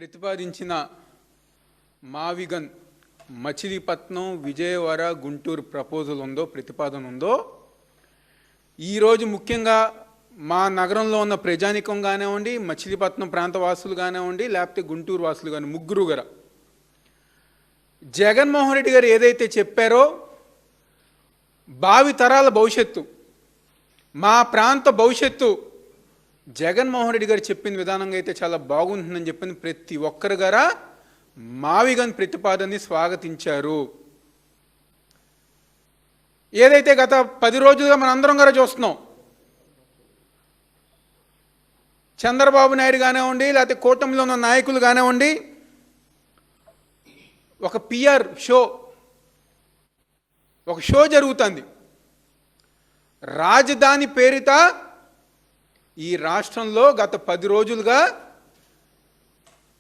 ప్రతిపాదించిన మావిగన్ మచిలీపట్నం విజయవాడ గుంటూరు ప్రపోజల్ ఉందో ప్రతిపాదన ఉందో ఈరోజు ముఖ్యంగా మా నగరంలో ఉన్న ప్రజానికం కానివ్వండి, మచిలీపట్నం ప్రాంత వాసులు కానివ్వండి, లేకపోతే గుంటూరు వాసులు కానీ ముగ్గురు గారు జగన్మోహన్ రెడ్డి గారు ఏదైతే చెప్పారో భావి తరాల భవిష్యత్తు, మా ప్రాంత భవిష్యత్తు జగన్మోహన్ రెడ్డి గారు చెప్పిన విధానంగా అయితే చాలా బాగుంటుందని చెప్పింది ప్రతి ఒక్కరు గారా మావిగన్ ప్రతిపాదనని స్వాగతించారు. ఏదైతే గత 10 రోజులుగా మన అందరం గారు చూస్తున్నాం, చంద్రబాబు నాయుడు కానివ్వండి, లేకపోతే కూటమిలో ఉన్న నాయకులు కానివ్వండి, ఒక పిఆర్ షో, ఒక షో జరుగుతుంది. రాజధాని పేరిట ఈ రాష్ట్రంలో గత 10 రోజులుగా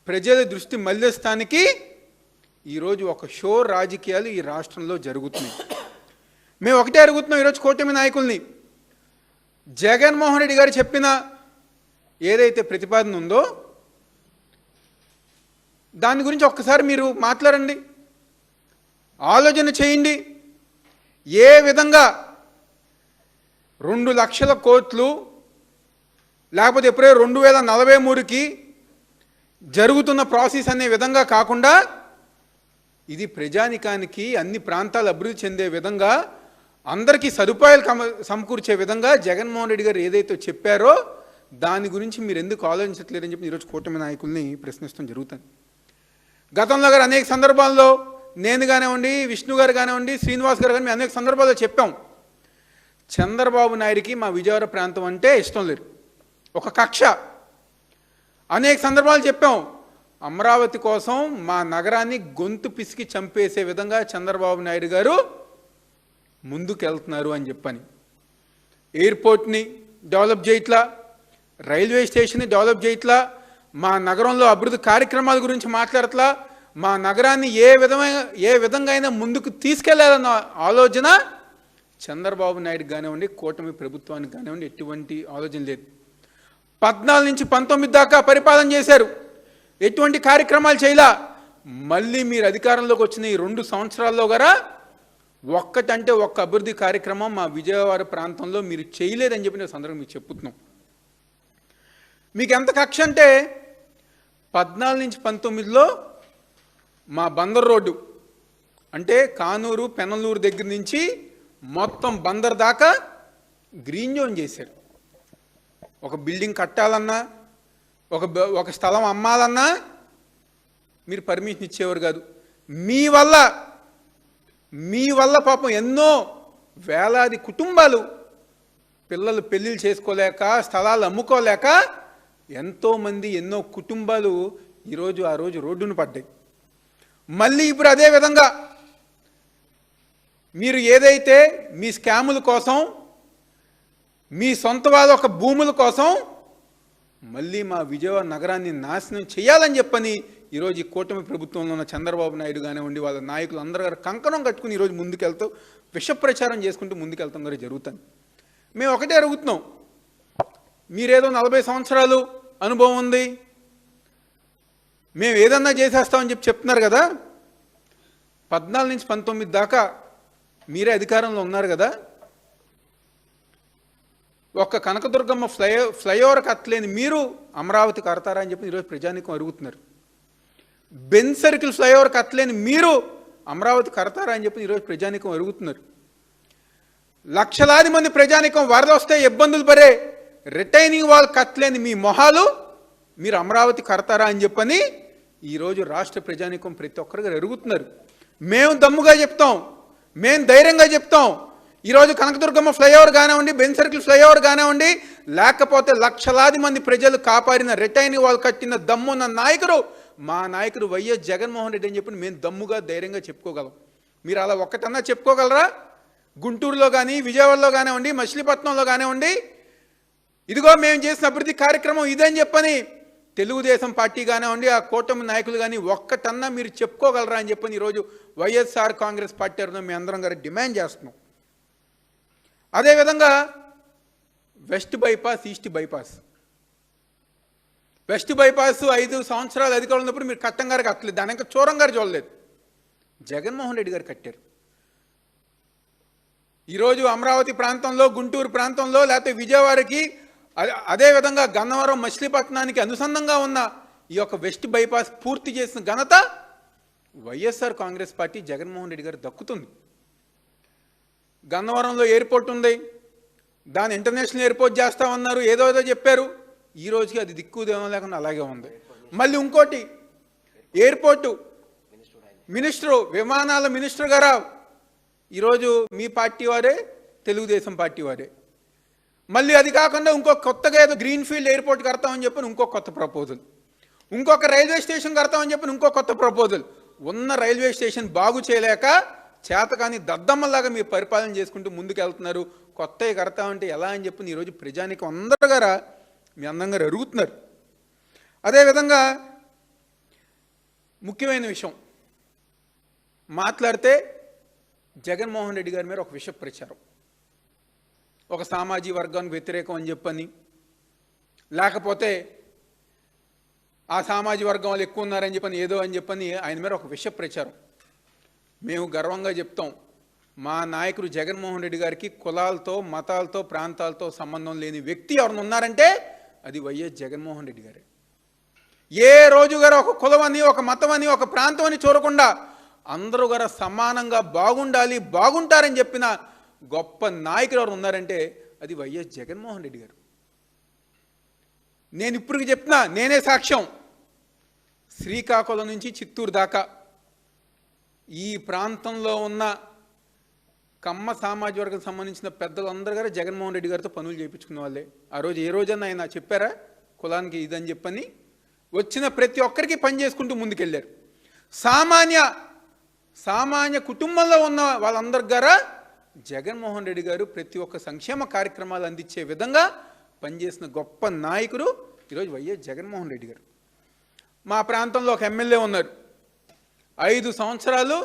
ప్రజల దృష్టి మళ్లిస్తానికి ఈరోజు ఒక షో రాజకీయాలు ఈ రాష్ట్రంలో జరుగుతున్నాయి. మేము ఒకటే అడుగుతున్నాం ఈరోజు కూటమి నాయకుల్ని, జగన్మోహన్ రెడ్డి గారు చెప్పిన ఏదైతే ప్రతిపాదన ఉందో దాని గురించి ఒక్కసారి మీరు మాట్లాడండి, ఆలోచన చేయండి. ఏ విధంగా 2 లక్షల కోట్లు లేకపోతే ఎప్పుడే 2043కి జరుగుతున్న ప్రాసెస్ అనే విధంగా కాకుండా ఇది ప్రజానికానికి అన్ని ప్రాంతాలు అభివృద్ధి చెందే విధంగా అందరికీ సదుపాయాలు సమకూర్చే విధంగా జగన్మోహన్ రెడ్డి గారు ఏదైతే చెప్పారో దాని గురించి మీరు ఎందుకు ఆలోచించట్లేదని చెప్పి ఈరోజు కూటమి నాయకుల్ని ప్రశ్నిస్తాం జరుగుతుంది. గతంలో గారు అనేక సందర్భాల్లో నేను కానివ్వండి, విష్ణు గారు కానివ్వండి, శ్రీనివాస్ గారు కానీ మేము అనేక సందర్భాల్లో చెప్పాం, చంద్రబాబు నాయుడికి మా విజయవాడ ప్రాంతం అంటే ఇష్టం లేదు, ఒక కక్ష. అనేక సందర్భాలు చెప్పాం, అమరావతి కోసం మా నగరాన్ని గొంతు పిసికి చంపేసే విధంగా చంద్రబాబు నాయుడు గారు ముందుకు వెళ్తున్నారు అని చెప్పని. ఎయిర్పోర్ట్ని డెవలప్ చేయట్లా, రైల్వే స్టేషన్ని డెవలప్ చేయట్లా, మా నగరంలో అభివృద్ధి కార్యక్రమాల గురించి మాట్లాడట్లా, మా నగరాన్ని ఏ విధంగా అయినా ముందుకు తీసుకెళ్లాలన్న ఆలోచన చంద్రబాబు నాయుడు కానివ్వండి, కూటమి ప్రభుత్వానికి కానివ్వండి ఎటువంటి ఆలోచన లేదు. 14 నుంచి 19 దాకా పరిపాలన చేశారు, ఎటువంటి కార్యక్రమాలు చేయలా. మళ్ళీ మీరు అధికారంలోకి వచ్చిన ఈ 2 సంవత్సరాల్లో గారా ఒక్కటంటే ఒక్క అభివృద్ధి కార్యక్రమం మా విజయవాడ ప్రాంతంలో మీరు చేయలేదని చెప్పి నేను సందర్భంగా మీకు చెప్పుతున్నాం. మీకు ఎంత కక్ష అంటే 14 నుంచి 19లో మా బందర్ రోడ్డు అంటే కానూరు పెనలూరు దగ్గర నుంచి మొత్తం బందర్ దాకా గ్రీన్ జోన్ చేశారు. ఒక బిల్డింగ్ కట్టాలన్నా, ఒక స్థలం అమ్మాలన్నా మీరు పర్మిషన్ ఇచ్చేవారు కాదు. మీ వల్ల పాపం ఎన్నో వేలాది కుటుంబాలు పిల్లలు పెళ్ళిళ్ళు చేసుకోలేక, స్థలాలు అమ్ముకోలేక ఎంతోమంది ఎన్నో కుటుంబాలు ఈరోజు ఆ రోజు రోడ్డును పడ్డాయి. మళ్ళీ ఇప్పుడు అదే విధంగా మీరు ఏదైతే మీ స్కాముల కోసం, మీ సొంత వాళ్ళ ఒక భూముల కోసం మళ్ళీ మా విజయవాడ నగరాన్ని నాశనం చేయాలని చెప్పని ఈరోజు ఈ కూటమి ప్రభుత్వంలో ఉన్న చంద్రబాబు నాయుడు కానివ్వండి, వాళ్ళ నాయకులు అందరూ గారు కంకణం కట్టుకుని ఈరోజు ముందుకెళ్తూ విష ప్రచారం చేసుకుంటూ ముందుకెళ్తాం గారు జరుగుతుంది. మేము ఒకటే అడుగుతున్నాం, మీరేదో 40 సంవత్సరాలు అనుభవం ఉంది, మేము ఏదన్నా చేసేస్తామని చెప్తున్నారు కదా. 14 నుంచి 19 దాకా మీరే అధికారంలో ఉన్నారు కదా. ఒక్క కనకదుర్గమ్మ ఫ్లైఓవర్ కట్టలేని మీరు అమరావతి కడతారా అని చెప్పి ఈరోజు ప్రజానికం అడుగుతున్నారు. బెన్ సర్కిల్ ఫ్లైఓవర్ కట్టలేని మీరు అమరావతి కడతారా అని చెప్పి ఈరోజు ప్రజానికం అడుగుతున్నారు. లక్షలాది మంది ప్రజానికం వరద వస్తే ఇబ్బందులు పడే రిటైనింగ్ వాల్ కట్టలేని మీ మొహాలు మీరు అమరావతి కడతారా అని చెప్పని ఈరోజు రాష్ట్ర ప్రజానికం ప్రతి ఒక్కరు అడుగుతున్నారు. మేము దమ్ముగా చెప్తాం, మేము ధైర్యంగా చెప్తాం. ఈరోజు కనకదుర్గమ్మ ఫ్లైఓవర్ కానివ్వండి, బెన్ సర్కిల్ ఫ్లైఓవర్ కానివ్వండి, లేకపోతే లక్షలాది మంది ప్రజలు కాపాడిన రిటైనింగ్ వాల్ కట్టిన దమ్మున్న నాయకుడు మా నాయకుడు వైఎస్ జగన్మోహన్ రెడ్డి అని చెప్పి మేము దమ్ముగా ధైర్యంగా చెప్పుకోగలం. మీరు అలా ఒక్కటన్నా చెప్పుకోగలరా? గుంటూరులో కానీ, విజయవాడలో కానివ్వండి, మచిలీపట్నంలో కానివ్వండి, ఇదిగో మేము చేసిన అభివృద్ధి కార్యక్రమం ఇదని చెప్పని తెలుగుదేశం పార్టీ కానివ్వండి, ఆ కూటమి నాయకులు కానీ ఒక్కటన్నా మీరు చెప్పుకోగలరా అని చెప్పని ఈరోజు వైఎస్ఆర్ కాంగ్రెస్ పార్టీ తరఫున మేము అందరం గారు డిమాండ్ చేస్తున్నాం. అదేవిధంగా west bypass, east bypass west bypass 5 సంవత్సరాలు అధికారులు ఉన్నప్పుడు మీరు కట్టం గారు కట్టలేదు, దాని ఇంకా చూరం గారు చూడలేదు, జగన్మోహన్ రెడ్డి గారు కట్టారు. ఈరోజు అమరావతి ప్రాంతంలో, గుంటూరు ప్రాంతంలో, లేకపోతే విజయవాడకి, అదేవిధంగా గన్నవరం మచిలీపట్నానికి అనుసంధంగా ఉన్న ఈ యొక్క వెస్ట్ బైపాస్ పూర్తి చేసిన ఘనత వైఎస్ఆర్ కాంగ్రెస్ పార్టీ జగన్మోహన్ రెడ్డి గారు దక్కుతుంది. గన్నవరంలో ఎయిర్పోర్ట్ ఉంది, దాన్ని ఇంటర్నేషనల్ ఎయిర్పోర్ట్ చేస్తామన్నారు, ఏదో చెప్పారు, ఈ రోజుకి అది దిక్కుదేమో లేకుండా అలాగే ఉంది. మళ్ళీ ఇంకోటి ఎయిర్పోర్టు మినిస్టరు, విమానాల మినిస్టర్ గారా ఈరోజు మీ పార్టీ వారే, తెలుగుదేశం పార్టీ వారే. మళ్ళీ అది కాకుండా ఇంకో కొత్తగా ఏదో గ్రీన్ఫీల్డ్ ఎయిర్పోర్ట్ కడతామని చెప్పి ఇంకో కొత్త ప్రపోజల్, ఇంకొక రైల్వే స్టేషన్ కడతామని చెప్పి ఇంకో కొత్త ప్రపోజల్. ఉన్న రైల్వే స్టేషన్ బాగు చేయలేక చేతకాని దద్దమ్మలాగా మీరు పరిపాలన చేసుకుంటూ ముందుకు వెళ్తున్నారు. కొత్తవి కడతామంటే ఎలా అని చెప్పి ఈరోజు ప్రజానికి అందరూ గారా మీ అందంగా అరుగుతున్నారు. అదేవిధంగా ముఖ్యమైన విషయం మాట్లాడితే జగన్మోహన్ రెడ్డి గారి మీద ఒక విష ప్రచారం, ఒక సామాజిక వర్గానికి వ్యతిరేకం అని చెప్పని, లేకపోతే ఆ సామాజిక వర్గం వాళ్ళు ఎక్కువ ఉన్నారని చెప్పని, ఏదో అని చెప్పని ఆయన మీద ఒక విష ప్రచారం. మేము గర్వంగా చెప్తాం, మా నాయకుడు జగన్మోహన్ రెడ్డి గారికి కులాలతో, మతాలతో, ప్రాంతాలతో సంబంధం లేని వ్యక్తి ఎవరైనా ఉన్నారంటే అది వైఎస్ జగన్మోహన్ రెడ్డి గారే. ఏ రోజు గారు ఒక కులం అని, ఒక మతం అని, ఒక ప్రాంతం అని చూడకుండా అందరూ గారు సమానంగా బాగుండాలి, బాగుంటారని చెప్పిన గొప్ప నాయకుడు ఎవరు ఉన్నారంటే అది వైఎస్ జగన్మోహన్ రెడ్డి గారు. నేను ఇప్పుడు చెప్తున్నా, నేనే సాక్ష్యం. శ్రీకాకుళం నుంచి చిత్తూరు దాకా ఈ ప్రాంతంలో ఉన్న కమ్మ సామాజిక వర్గం సంబంధించిన పెద్దలందరూ గారు జగన్మోహన్ రెడ్డి గారితో పనులు చేయించుకున్న వాళ్ళే. ఆ రోజు ఏ రోజన్నా ఆయన చెప్పారా కులానికి ఇదని చెప్పని? వచ్చిన ప్రతి ఒక్కరికి పని చేసుకుంటూ ముందుకెళ్ళారు. సామాన్య కుటుంబంలో ఉన్న వాళ్ళందరి గారా జగన్మోహన్ రెడ్డి గారు ప్రతి ఒక్క సంక్షేమ కార్యక్రమాలు అందించే విధంగా పనిచేసిన గొప్ప నాయకుడు ఈరోజు వైఎస్ జగన్మోహన్ రెడ్డి గారు. మా ప్రాంతంలో ఒక ఎమ్మెల్యే ఉన్నారు, 5 సంవత్సరాలు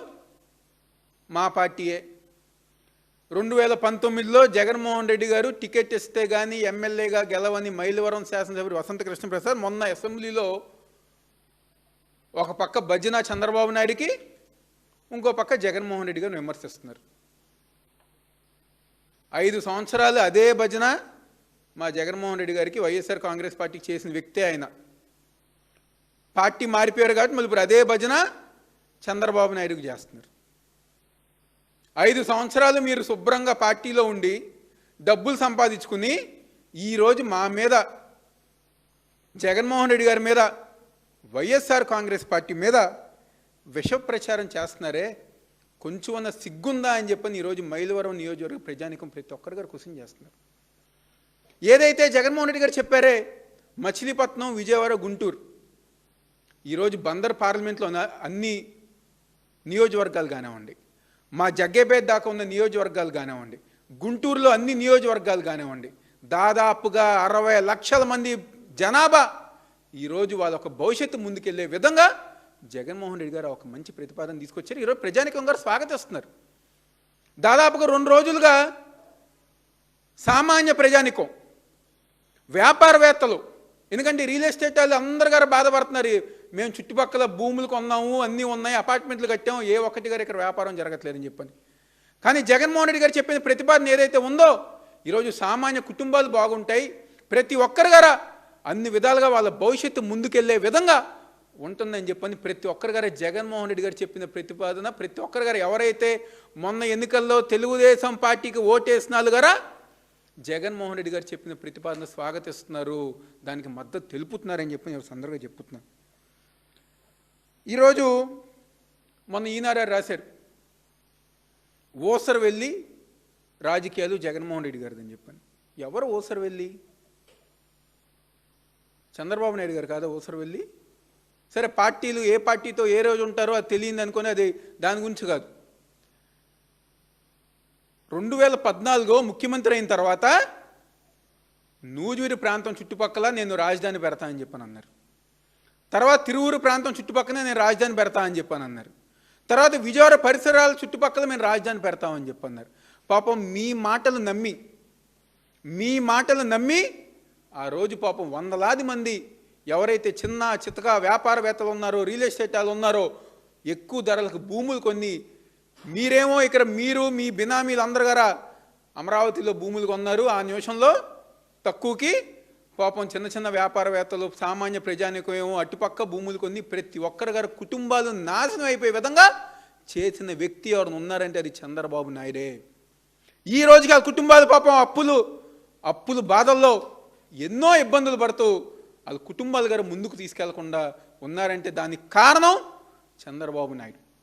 మా పార్టీయే. 2019లో జగన్మోహన్ రెడ్డి గారు టికెట్ ఇస్తే కానీ ఎమ్మెల్యేగా గెలవని మైలవరం శాసనసభ్యుడు వసంత కృష్ణప్రసాద్ మొన్న అసెంబ్లీలో ఒక పక్క భజన చంద్రబాబు నాయుడికి, ఇంకో పక్క జగన్మోహన్ రెడ్డి గారిని విమర్శిస్తున్నారు. 5 సంవత్సరాలు అదే భజన మా జగన్మోహన్ రెడ్డి గారికి వైఎస్ఆర్ కాంగ్రెస్ పార్టీకి చేసిన వ్యక్తే ఆయన. పార్టీ మారిపోయారు కాబట్టి మళ్ళీ ఇప్పుడు అదే భజన చంద్రబాబు నాయుడుకి చేస్తున్నారు. 5 సంవత్సరాలు మీరు శుభ్రంగా పార్టీలో ఉండి డబ్బులు సంపాదించుకుని ఈరోజు మా మీద, జగన్మోహన్ రెడ్డి గారి మీద, వైఎస్ఆర్ కాంగ్రెస్ పార్టీ మీద విష ప్రచారం చేస్తున్నారే, కొంచెం అన్న సిగ్గుందా అని చెప్పని ఈరోజు మైలవరం నియోజకవర్గ ప్రజానికం ప్రతి ఒక్కరి గారు క్వశ్చన్ చేస్తున్నారు. ఏదైతే జగన్మోహన్ రెడ్డి గారు చెప్పారే మచిలీపట్నం, విజయవాడ, గుంటూరు, ఈరోజు బందర్ పార్లమెంట్లో అన్ని నియోజకవర్గాలు కానివ్వండి, మా జగ్గేపేట దాకా ఉన్న నియోజకవర్గాలు కానివ్వండి, గుంటూరులో అన్ని నియోజకవర్గాలు కానివ్వండి, దాదాపుగా 60 లక్షల మంది జనాభా ఈరోజు వాళ్ళ ఒక భవిష్యత్తు ముందుకెళ్లే విధంగా జగన్మోహన్ రెడ్డి గారు ఒక మంచి ప్రతిపాదన తీసుకొచ్చారు. ఈరోజు ప్రజానికం గారు స్వాగతిస్తున్నారు. దాదాపుగా 2 రోజులుగా సామాన్య ప్రజానికం, వ్యాపారవేత్తలు, ఎందుకంటే రియల్ ఎస్టేట్ వాళ్ళు అందరు గారు బాధపడుతున్నారు. మేము చుట్టుపక్కల భూములు కొన్నాము, అన్నీ ఉన్నాయి, అపార్ట్మెంట్లు కట్టాము, ఏ ఒక్కటి గారు ఇక్కడ వ్యాపారం జరగట్లేదని చెప్పని. కానీ జగన్మోహన్ రెడ్డి గారు చెప్పిన ప్రతిపాదన ఏదైతే ఉందో ఈరోజు సామాన్య కుటుంబాలు బాగుంటాయి, ప్రతి ఒక్కరు గారా అన్ని విధాలుగా వాళ్ళ భవిష్యత్తు ముందుకెళ్లే విధంగా ఉంటుందని చెప్పని ప్రతి ఒక్కరి గారు జగన్మోహన్ రెడ్డి గారు చెప్పిన ప్రతిపాదన, ప్రతి ఒక్కరి గారు ఎవరైతే మొన్న ఎన్నికల్లో తెలుగుదేశం పార్టీకి ఓటేసినారు గారా జగన్మోహన్ రెడ్డి గారు చెప్పిన ప్రతిపాదన స్వాగతిస్తున్నారు, దానికి మద్దతు తెలుపుతున్నారని చెప్పి నేను సందర్భంగా చెప్తున్నాను. ఈరోజు మొన్న ఈనాడు రాశారు, ఓసర్ వెళ్ళి రాజకీయాలు జగన్మోహన్ రెడ్డి గారిదని చెప్పాను. ఎవరు ఓసర్ వెళ్ళి? చంద్రబాబు నాయుడు గారు కాదా ఓసర్ వెళ్ళి? సరే, పార్టీలు ఏ పార్టీతో ఏ రోజు ఉంటారో అది తెలియదు అనుకుని అది దాని గురించి కాదు. 2014 ముఖ్యమంత్రి అయిన తర్వాత నూజివీడు ప్రాంతం చుట్టుపక్కల నేను రాజధాని పెడతానని చెప్పని అన్నారు. తర్వాత తిరువూరు ప్రాంతం చుట్టుపక్కల నేను రాజధాని పెడతానని చెప్పని అన్నారు. తర్వాత విజయవాడ పరిసరాల చుట్టుపక్కల మేము రాజధాని పెడతామని చెప్పన్నారు. పాపం మీ మాటలు నమ్మి ఆ రోజు పాపం వందలాది మంది ఎవరైతే చిన్న చితక వ్యాపారవేత్తలు ఉన్నారో, రియల్ ఎస్టేట్ వాళ్ళు ఉన్నారో, ఎక్కువ ధరలకు భూములు కొన్ని, మీరేమో ఇక్కడ మీరు మీ బినామీలు అందరు గారా అమరావతిలో భూములు కొన్నారు. ఆ నిమిషంలో తక్కువకి పాపం చిన్న చిన్న వ్యాపారవేత్తలు, సామాన్య ప్రజానికం ఏమో అటుపక్క భూములు కొన్ని ప్రతి ఒక్కరి గారి కుటుంబాలు నాశనం అయిపోయే విధంగా చేసిన వ్యక్తి ఎవరు ఉన్నారంటే అది చంద్రబాబు నాయుడే. ఈ రోజుకి ఆ కుటుంబాలు పాపం అప్పులు బాధల్లో ఎన్నో ఇబ్బందులు పడుతూ వాళ్ళ కుటుంబాలు గారు ముందుకు తీసుకెళ్లకుండా ఉన్నారంటే దానికి కారణం చంద్రబాబు నాయుడు.